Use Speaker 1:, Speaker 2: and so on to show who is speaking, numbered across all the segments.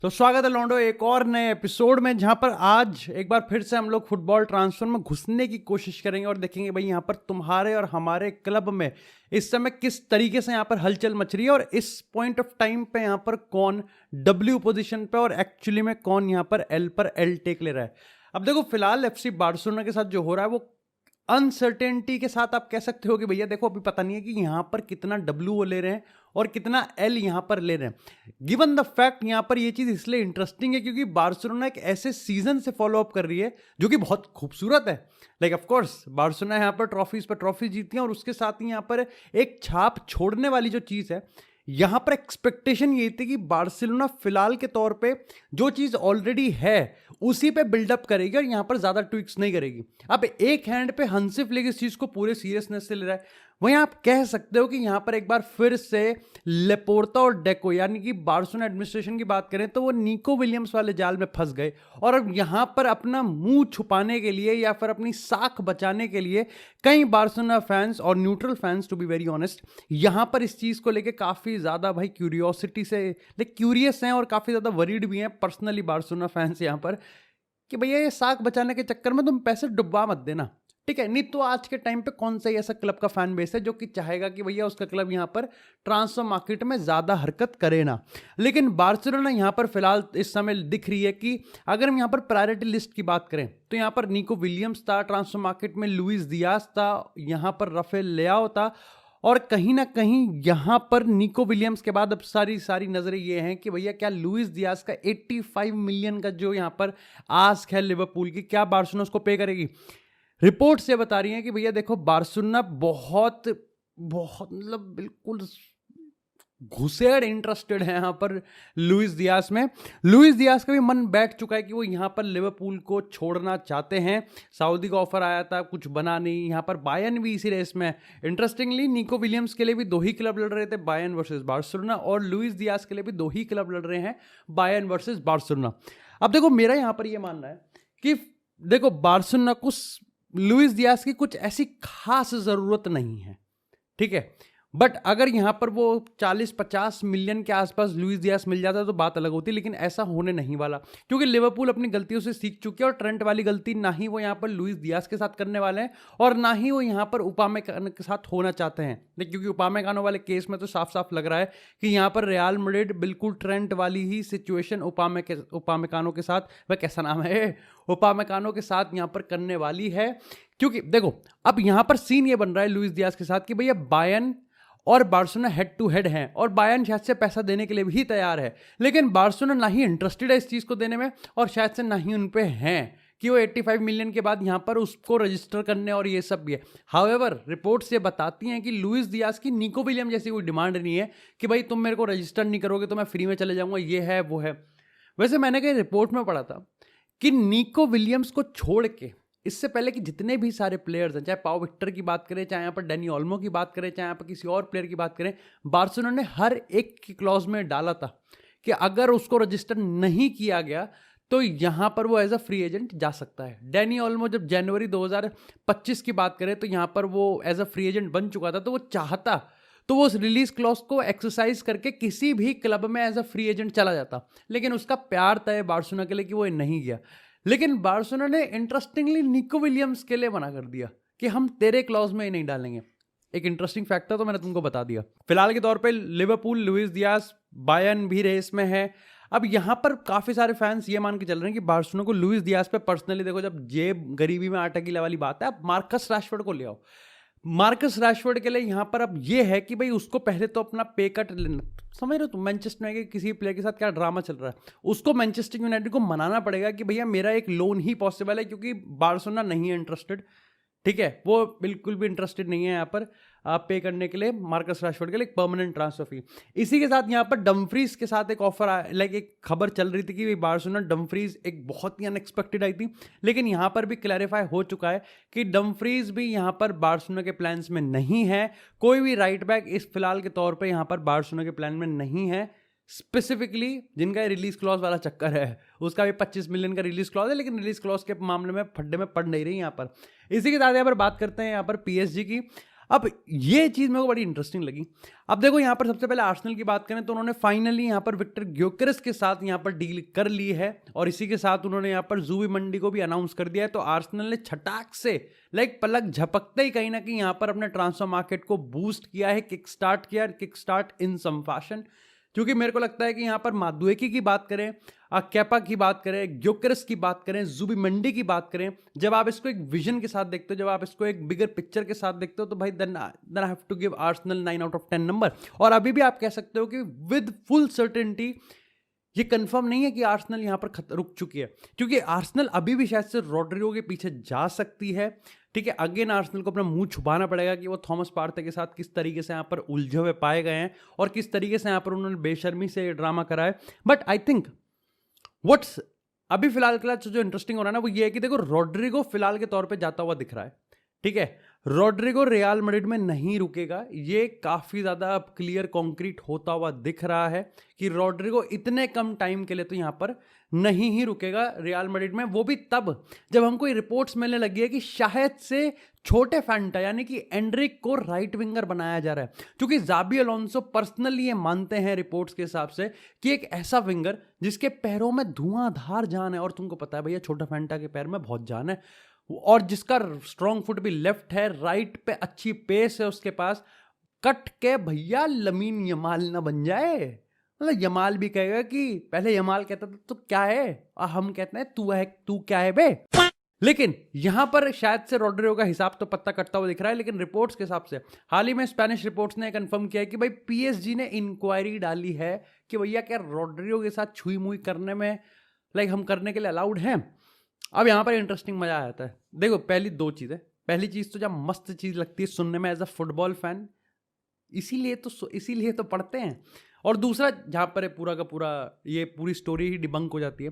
Speaker 1: तो स्वागत है लौंडो एक और नए एपिसोड में, जहां पर आज एक बार फिर से हम लोग फुटबॉल ट्रांसफर में घुसने की कोशिश करेंगे और देखेंगे भाई यहां पर तुम्हारे और हमारे क्लब में इस समय किस तरीके से यहां पर हलचल मच रही है और इस पॉइंट ऑफ टाइम पे यहां पर कौन डब्ल्यू पोजीशन पे और एक्चुअली में कौन यहां पर एल टेक ले रहा है। अब देखो, फिलहाल एफसी बार्सिलोना के साथ जो हो रहा है वो अनसर्टेनिटी के साथ आप कह सकते हो कि भैया देखो, अभी पता नहीं है कि यहां पर कितना डब्ल्यू वो ले रहे हैं और कितना एल यहां पर ले रहे हैं। गिवन द फैक्ट यहां पर ये चीज इसलिए इंटरेस्टिंग है क्योंकि बार्सिलोना एक ऐसे सीजन से फॉलो अप कर रही है जो कि बहुत खूबसूरत है। लाइक ऑफ कोर्स बार्सिलोना यहां पर ट्रॉफीज पर ट्रॉफी जीती है और उसके साथ ही यहां पर एक छाप छोड़ने वाली जो चीज है, यहां पर एक्सपेक्टेशन ये थी कि बार्सिलोना फिलहाल के तौर पे जो चीज ऑलरेडी है उसी पे बिल्डअप करेगी और यहां पर ज्यादा ट्विक्स नहीं करेगी। अब एक हैंड पे हंसी फ्लिक इस चीज को पूरे सीरियसनेस से ले रहा है, वहीं आप कह सकते हो कि यहां पर एक बार फिर से लेपोर्ता और डेको यानी कि बार्सिलोना एडमिनिस्ट्रेशन की बात करें तो वो निको विलियम्स वाले जाल में फंस गए और अब यहां पर अपना मुंह छुपाने के लिए या फिर अपनी साख बचाने के लिए कई बार्सिलोना फैंस और neutral fans, to be very honest, यहां पर इस चीज को लेके काफी ज्यादा भाई क्यूरियोसिटी से क्यूरियस हैं और काफी ज्यादा वरीड भी हैं पर्सनली बार्सिलोना फैंस यहां पर कि भैया ये साख बचाने के चक्कर में तुम पैसे डुबा मत देना। ठीक है, नहीं तो आज के टाइम पे कौन सा ऐसा क्लब का फैन बेस है जो कि चाहेगा कि भैया उसका क्लब यहां पर ट्रांसफर मार्केट में ज्यादा हरकत करे ना। लेकिन बार्सिलोना यहां पर फिलहाल इस समय दिख रही है कि अगर हम यहां पर प्रायोरिटी लिस्ट की बात करें तो यहां पर निको विलियम्स था ट्रांसफर मार्केट में, लुइस दियाज था, यहां पर राफेल लेआओ था और कहीं ना कहीं यहां पर निको विलियम्स के बाद अब सारी नजरें ये हैं कि भैया क्या लुइस दियाज का 85 मिलियन का जो यहां पर आस्क है लिवरपूल की, क्या बार्सिलोना उसको पे करेगी। रिपोर्ट्स ये बता रही हैं कि भैया देखो, बार्सिलोना बहुत बहुत मतलब बिल्कुल घुसेड़ इंटरेस्टेड है यहां पर लुइस दियास में। लुइस दियास का भी मन बैठ चुका है कि वो यहां पर लिवरपूल को छोड़ना चाहते हैं। सऊदी का ऑफर आया था, कुछ बना नहीं। यहां पर बायर्न भी इसी रेस में। इंटरेस्टिंगली निको विलियम्स के लिए भी दो ही क्लब लड़ रहे थे, बायर्न वर्सेस बार्सिलोना, और लुइस दियास के लिए भी दो ही क्लब लड़ रहे हैं, बायर्न वर्सेस बार्सिलोना। अब देखो, मेरा यहां पर यह मानना है कि देखो, बार्सिलोना को लुइस दियास की कुछ ऐसी खास जरूरत नहीं है, ठीक है, बट अगर यहां पर वो 40-50 मिलियन के आसपास लुइस दियास मिल जाता तो बात अलग होती, लेकिन ऐसा होने नहीं वाला क्योंकि लिवरपूल अपनी गलतियों से सीख चुकी है और ट्रेंट वाली गलती ना ही वो यहां पर लुइस दियास के साथ करने वाले हैं और ना ही वो यहां पर उपामेकानो के साथ होना चाहते हैं। क्योंकि उपामेकानो वाले केस में तो साफ साफ लग रहा है कि यहां पर रियल मैड्रिड बिल्कुल ट्रेंट वाली ही सिचुएशन उपामेकानो के साथ, वह कैसा नाम है, उपामेकानो के साथ यहां पर करने वाली है। क्योंकि देखो, अब यहां पर सीन ये बन रहा है लुइस दियास के साथ कि भैया बायर्न और बार्सिलोना हेड टू हेड हैं और बायर्न शायद से पैसा देने के लिए भी तैयार है, लेकिन बार्सिलोना ना ही इंटरेस्टेड है इस चीज को देने में और शायद से ना ही उन पे हैं कि वो 85 मिलियन के बाद यहां पर उसको रजिस्टर करने और ये सब भी है। हाउएवर रिपोर्ट्स ये बताती हैं कि लुइस दियास की निको विलियम जैसी कोई डिमांड नहीं है कि भाई तुम मेरे को रजिस्टर नहीं करोगे तो मैं फ्री में चले जाऊंगा, ये है वो है। वैसे मैंने कहीं रिपोर्ट में पढ़ा था कि निको विलियम्स को छोड़ के इससे पहले कि जितने भी सारे प्लेयर्स हैं, चाहे पाओ विक्टर की बात करें, चाहे यहाँ पर डैनी ओल्मो की बात करें, चाहे यहाँ पर किसी और प्लेयर की बात करें, बार्सिलोना ने हर एक की क्लॉज में डाला था कि अगर उसको रजिस्टर नहीं किया गया तो यहां पर वो एज अ फ्री एजेंट जा सकता है। डैनी ओल्मो जब जनवरी 2025 की बात करें तो यहां पर वो एज अ फ्री एजेंट बन चुका था, तो वो चाहता तो वो उस रिलीज क्लॉज को एक्सरसाइज करके किसी भी क्लब में एज अ फ्री एजेंट चला जाता, लेकिन उसका प्यार तय बार्सिलोना के लिए कि वो नहीं गया। लेकिन बार्सिलोना ने इंटरेस्टिंगली निको विलियम्स के लिए मना कर दिया कि हम तेरे क्लॉज में ही नहीं डालेंगे। एक इंटरेस्टिंग फैक्ट था तो मैंने तुमको बता दिया। फिलहाल के तौर पे लिवरपूल, लुइस दियास, बायर्न भी रेस में है। अब यहां पर काफी सारे फैंस ये मान के चल रहे हैं कि बार्सिलोना को लुइस दियास पे पर्सनली, देखो जब जेब गरीबी में आटा गीला वाली बात है, आप मार्कस रैशफोर्ड को ले आओ। मार्कस रैशफोर्ड के लिए यहां पर अब ये है कि भाई उसको पहले तो अपना पे कट लेना, समझ रहे हो तुम, मैनचेस्टर यूनाइटेड किसी प्लेयर के साथ क्या ड्रामा चल रहा है, उसको मैनचेस्टर यूनाइटेड को मनाना पड़ेगा कि भैया मेरा एक लोन ही पॉसिबल है क्योंकि बार्सिलोना नहीं है इंटरेस्टेड, ठीक है, वो बिल्कुल भी इंटरेस्टेड नहीं है यहाँ पर आप पे करने के लिए मार्कस रैशफोर्ड के लिए परमानेंट ट्रांसफर फी। इसी के साथ यहाँ पर डमफ्रीज के साथ एक ऑफर लाइक एक खबर चल रही थी कि बार्सिलोना डमफ्रीज एक बहुत ही अनएक्सपेक्टेड आई थी, लेकिन यहाँ पर भी क्लैरिफाई हो चुका है कि डमफ्रीज भी यहाँ पर बार्सिलोना के प्लान्स में नहीं है। कोई भी राइट बैक इस फिलहाल के तौर पर यहाँ पर बार्सिलोना के प्लान में नहीं है। स्पेसिफिकली जिनका रिलीज क्लॉज वाला चक्कर है, उसका भी 25 मिलियन का रिलीज क्लॉज है, लेकिन रिलीज क्लॉज के मामले में फड्डे में पड़ नहीं रही यहाँ पर। इसी के साथ यहाँ पर बात करते हैं यहाँ पर पीएसजी की। अब ये चीज़ मेरे को बड़ी इंटरेस्टिंग लगी। अब देखो यहाँ पर सबसे पहले आर्सेनल की बात करें तो उन्होंने फाइनली यहाँ पर विक्टर ग्योकेरेस के साथ यहाँ पर डील कर ली है और इसी के साथ उन्होंने यहाँ पर जुबिमेंडी को भी अनाउंस कर दिया है। तो आर्सेनल ने छटाक से पलक झपकते ही कहीं ना कहीं यहाँ पर अपने ट्रांसफर मार्केट को बूस्ट किया है, kick start in some fashion. क्योंकि मेरे को लगता है कि यहाँ पर मादुएकी की बात करें, केपा की बात करें, ग्योकेरेस की बात करें, जुबिमेंडी की बात करें, जब आप इसको एक विजन के साथ देखते हो, जब आप इसको एक बिगर पिक्चर के साथ देखते हो, तो भाई then I have to give Arsenal 9 out of 10 number. और अभी भी आप कह सकते हो कि विद फुल सर्टेनिटी ये कंफर्म नहीं है कि आर्सेनल यहाँ पर रुक चुकी है, क्योंकि आर्सेनल अभी भी शायद से रोड्रिगो के पीछे जा सकती है। ठीक है, अगेन आर्सेनल को अपना मुंह छुपाना पड़ेगा कि वो थॉमस पार्टे के साथ किस तरीके से यहाँ पर उलझे हुए पाए गए हैं और किस तरीके से यहाँ पर उन्होंने बेशर्मी से ड्रामा करा है। बट आई थिंक व्हाट्स अभी फिलहाल के लिए जो इंटरेस्टिंग हो रहा है ना, वो ये है कि देखो रोड्रिगो फिलहाल के तौर पे जाता हुआ दिख रहा है। ठीक है, रोड्रिगो रियल मैड्रिड में नहीं रुकेगा, ये काफी ज्यादा क्लियर कॉन्क्रीट होता हुआ दिख रहा है कि रोड्रिगो इतने कम टाइम के लिए तो यहां पर नहीं ही रुकेगा रियल मैड्रिड में। वो भी तब जब हमको ये रिपोर्ट्स मिलने लगी है कि शायद से छोटे फैंटा यानी कि एंड्रिक को राइट विंगर बनाया जा रहा है, क्योंकि जाबी अलोंसो पर्सनली ये मानते हैं रिपोर्ट्स के हिसाब से कि एक ऐसा विंगर जिसके पैरों में धुआंधार जान है, और तुमको पता है भैया छोटा फैंटा के पैर में बहुत जान है, और जिसका स्ट्रॉन्ग फुट भी लेफ्ट है, राइट पे अच्छी पेस है उसके पास, कट के भैया लमीन यमाल ना बन जाए। मतलब यमाल भी कहेगा कि पहले यमाल कहता था तो क्या है, और हम कहते हैं तू क्या है बे। लेकिन यहां पर शायद से रोड्रिगो का हिसाब तो पत्ता कटता हुआ दिख रहा है, लेकिन रिपोर्ट्स के हिसाब से हाल ही में स्पेनिश रिपोर्ट्स ने कंफर्म किया है कि भाई पीएसजी ने इंक्वायरी डाली है कि भैया क्या रोड्रिगो के साथ छुई मुई करने में हम करने के लिए अलाउड हैं। अब यहां पर इंटरेस्टिंग मजा आ जाता है। देखो पहली दो चीजें, पहली चीज तो जब मस्त चीज लगती है सुनने में एज अ फुटबॉल फैन, इसीलिए तो पढ़ते हैं, और दूसरा जहां पर पूरा का पूरा ये पूरी स्टोरी ही डिबंक हो जाती है।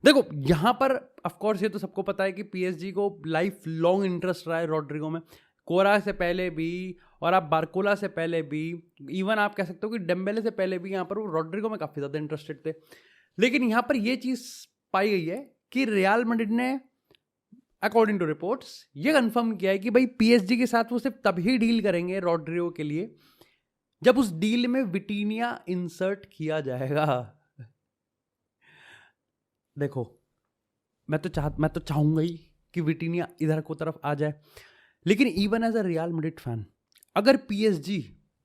Speaker 1: देखो यहां पर ऑफ कोर्स ये तो सबको पता है कि पीएसजी को लाइफ लॉन्ग इंटरेस्ट रहा है रोड्रिगो में, कोरा से पहले भी और आप बारकोला से पहले भी, इवन आप कह सकते हो कि डेम्बेले से पहले भी यहाँ पर वो रोड्रिगो में काफी ज्यादा इंटरेस्टेड थे। लेकिन यहाँ पर ये चीज पाई गई है कि रियल मैड्रिड ने अकॉर्डिंग टू रिपोर्ट्स ये कंफर्म किया है कि भाई पीएसजी के साथ वो सिर्फ तभी डील करेंगे रोड्रिगो के लिए जब उस डील में विटीनिया इंसर्ट किया जाएगा। देखो मैं तो चाहूंगा ही कि विटीनिया इधर को तरफ आ जाए, लेकिन even as a Real Madrid fan अगर पीएसजी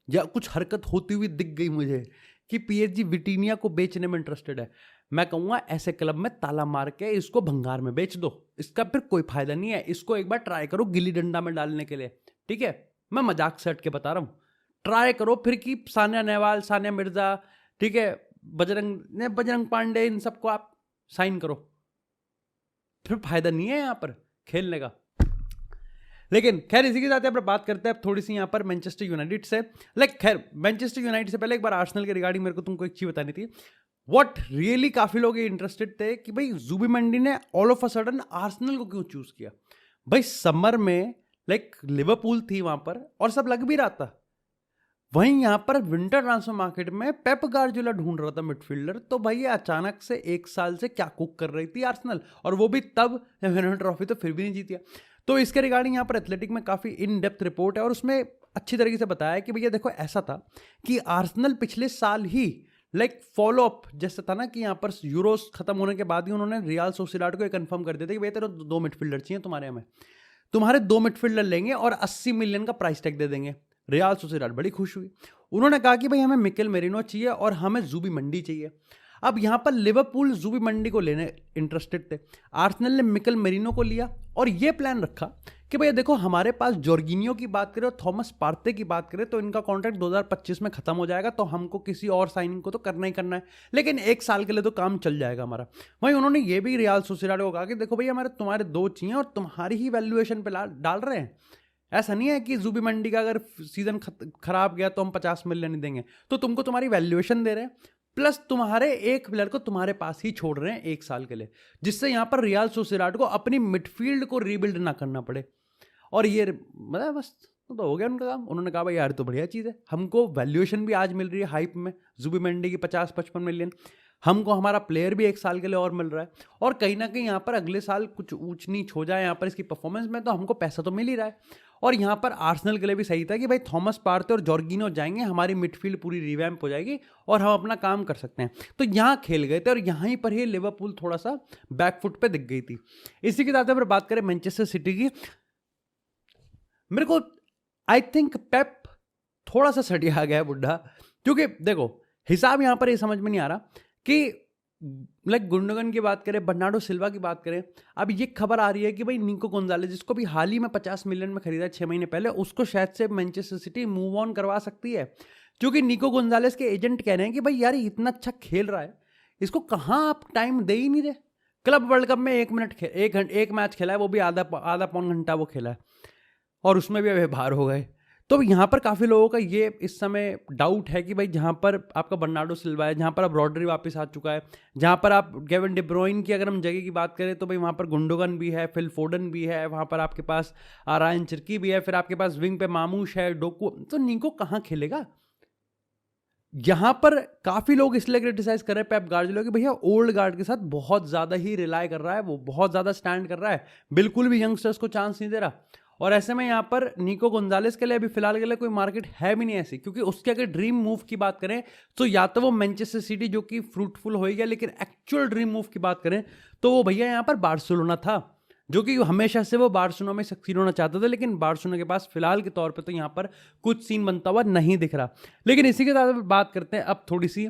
Speaker 1: या कुछ हरकत होती हुई दिख गई मुझे कि पीएसजी विटीनिया को बेचने में इंटरेस्टेड है, मैं कहूंगा ऐसे क्लब में ताला मार के इसको भंगार में बेच दो, इसका फिर कोई फायदा नहीं है। इसको एक बार ट्राई करो गिल्ली डंडा में डालने के लिए, ठीक है, मैं मजाक से हट के बता रहा हूं, ट्राई करो फिर कि सानिया नेहवाल, सानिया मिर्जा, ठीक है, बजरंग पांडे, इन सबको आप साइन करो, फिर फायदा नहीं है यहां पर खेलने का। लेकिन खैर इसी के साथ यहाँ पर बात करते हैं अब थोड़ी सी यहाँ पर मैनचेस्टर यूनाइटेड से। खैर मैनचेस्टर यूनाइटेड से पहले एक बार आर्सेनल के रिगार्डिंग मेरे को तुमको एक चीज बतानी थी। व्हाट रियली काफी लोग इंटरेस्टेड थे कि भाई जुबिमेंडी ने all of a sudden Arsenal को क्यों चूज किया। भाई समर में लिवरपूल थी वहां पर और सब लग भी रहा था, वहीं यहां पर विंटर ट्रांसफर मार्केट में पेप गार्डियोला ढूंढ रहा था मिडफील्डर, तो भाई ये अचानक से एक साल से क्या कुक कर रही थी आर्सेनल, और वो भी तब जब विनर ट्रॉफी तो फिर भी नहीं जीती। तो इसके रिगार्डिंग यहाँ पर एथलेटिक में काफी इन डेप्थ रिपोर्ट है और उसमें अच्छी तरीके से बताया है कि भैया देखो ऐसा था कि आर्सेनल पिछले साल ही फॉलो अप जैसे था ना कि यहाँ पर यूरोस खत्म होने के बाद ही उन्होंने रियल सोसिएडाड को कंफर्म कर दिया था कि भैया तेरे 2 मिडफील्डर चाहिए तुम्हारे, हमें तुम्हारे 2 मिडफील्डर लेंगे और 80 मिलियन का प्राइस टैग दे देंगे। रियल सोसिएडाड बड़ी खुश हुई, उन्होंने कहा कि भाई हमें मिकेल मेरिनो चाहिए और हमें जुबिमेंडी चाहिए। अब यहां पर लिवरपूल जुबिमेंडी को लेने इंटरेस्टेड थे, आर्सेनल ने मिकेल मेरिनो को लिया और यह प्लान रखा कि भैया देखो हमारे पास जॉर्गिनियो की बात करें और थॉमस पार्टे की बात करें तो इनका कॉन्ट्रैक्ट 2025 में खत्म हो जाएगा, तो हमको किसी और साइनिंग को तो करना ही करना है, लेकिन 1 साल के लिए तो काम चल जाएगा हमारा। वहीं उन्होंने ये भी रियल सोसिएडाड को कहा कि देखो भैया हमारे तुम्हारे 2 चाहिए और तुम्हारी ही वैल्यूएशन पे डाल रहे हैं, ऐसा नहीं है कि जुबिमेंडी का अगर सीजन खराब गया तो हम 50 मिलियन नहीं देंगे, तो तुमको तुम्हारी वैल्यूएशन दे रहे हैं प्लस तुम्हारे एक प्लेयर को तुम्हारे पास ही छोड़ रहे हैं 1 साल के लिए, जिससे यहां पर रियल सोसिएडाड को अपनी मिडफील्ड को रीबिल्ड ना करना पड़े। और ये मतलब बस तो हो गया उनका काम। उन्होंने कहा भाई यार तो बढ़िया चीज़ है, हमको वैल्यूएशन भी आज मिल रही है हाइप में, जुबिमेंडी की 50-55 मिलियन, हमको हमारा प्लेयर भी 1 साल के लिए और मिल रहा है, और कहीं ना कहीं यहाँ पर अगले साल कुछ ऊंच नीच हो जाए यहाँ पर इसकी परफॉर्मेंस में तो हमको पैसा तो मिल ही रहा है। और यहाँ पर आर्सेनल के लिए भी सही था कि भाई थॉमस पार्टे और जॉर्गिनो जाएंगे, हमारी मिडफील्ड पूरी रिवैम्प हो जाएगी और हम अपना काम कर सकते हैं। तो यहाँ खेल गए थे और यहाँ पर ही लिवरपूल थोड़ा सा बैकफुट पे दिख गई थी। इसी के साथ अगर बात करें मैनचेस्टर सिटी की, मेरे को आई थिंक पेप थोड़ा सा सटिया गया है बुढ़ा, क्योंकि देखो हिसाब यहां पर ये समझ में नहीं आ रहा कि लाइक गुंडोगन की बात करें, बर्नार्डो सिल्वा की बात करें, अब ये खबर आ रही है कि भाई निको गोंजालेस, जिसको भी हाल ही में 50 मिलियन में खरीदा 6 महीने पहले, उसको शायद से मैनचेस्टर सिटी मूव ऑन करवा सकती है, क्योंकि निको गोंजालेस के एजेंट कह रहे हैं कि भाई यार इतना अच्छा खेल रहा है, इसको कहाँ आप टाइम दे ही नहीं रहे। क्लब वर्ल्ड कप में 1 मैच खेला है, वो भी आधा पौन घंटा वो खेला है, और उसमें भी बाहर हो गए। तो यहाँ पर काफ़ी लोगों का ये इस समय डाउट है कि भाई जहाँ पर आपका बर्नार्डो सिल्वा है, जहाँ पर अब रॉड्री वापस आ चुका है, जहाँ पर आप केविन डी ब्रुइने की अगर हम जगह की बात करें तो भाई वहाँ पर गुंडोगन भी है, फिल फोडन भी है, वहाँ पर आपके पास रायन चिर्की भी है, फिर आपके पास विंग पे मामूश है, डोकू, तो निको कहाँ खेलेगा। यहाँ पर काफ़ी लोग इसलिए क्रिटिसाइज कर रहे हैं पेप गार्डियोला कि भैया ओल्ड गार्ड के साथ बहुत ज़्यादा ही रिलाय कर रहा है, वो बहुत ज़्यादा स्टैंड कर रहा है, बिल्कुल भी यंगस्टर्स को चांस नहीं दे रहा। और ऐसे में यहाँ पर निको गोंजालेस के लिए अभी फिलहाल के लिए कोई मार्केट है भी नहीं ऐसी, क्योंकि उसके अगर ड्रीम मूव की बात करें तो या तो वो मैनचेस्टर सिटी जो कि फ्रूटफुल हो गया, लेकिन एक्चुअल ड्रीम मूव की बात करें तो वो भैया यहाँ पर बार्सिलोना था, जो कि हमेशा से वो बार्सिलोना में सक्सीड होना चाहता था, लेकिन बार्सिलोना के पास फिलहाल के तौर पे तो यहाँ पर कुछ सीन बनता हुआ नहीं दिख रहा। लेकिन इसी के साथ बात करते हैं अब थोड़ी सी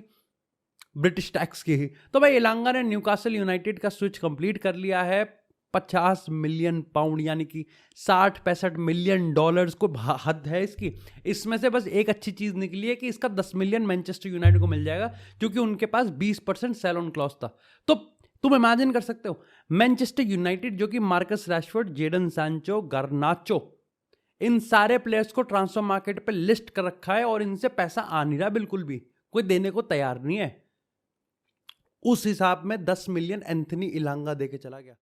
Speaker 1: ब्रिटिश टैक्स की ही। तो भाई इलांगा ने न्यूकासल यूनाइटेड का स्विच कंप्लीट कर लिया है 50 मिलियन पाउंड, यानी कि 60-65 मिलियन डॉलर्स को हद है इसकी। इसमें से बस एक अच्छी चीज निकली है कि इसका 10 मिलियन मैनचेस्टर यूनाइटेड को मिल जाएगा, क्योंकि उनके पास 20% सेल ऑन क्लॉज था। तो तुम इमेजिन कर सकते हो मैनचेस्टर यूनाइटेड जो कि Marcus Rashford, Jadon Sancho, Garnacho, इन सारे प्लेयर्स को ट्रांसफर मार्केट पे लिस्ट कर रखा है और इनसे पैसा आ नहीं रहा, बिल्कुल भी कोई देने को तैयार नहीं है। उस हिसाब में 10 मिलियन एंथनी इलांगा देके चला गया।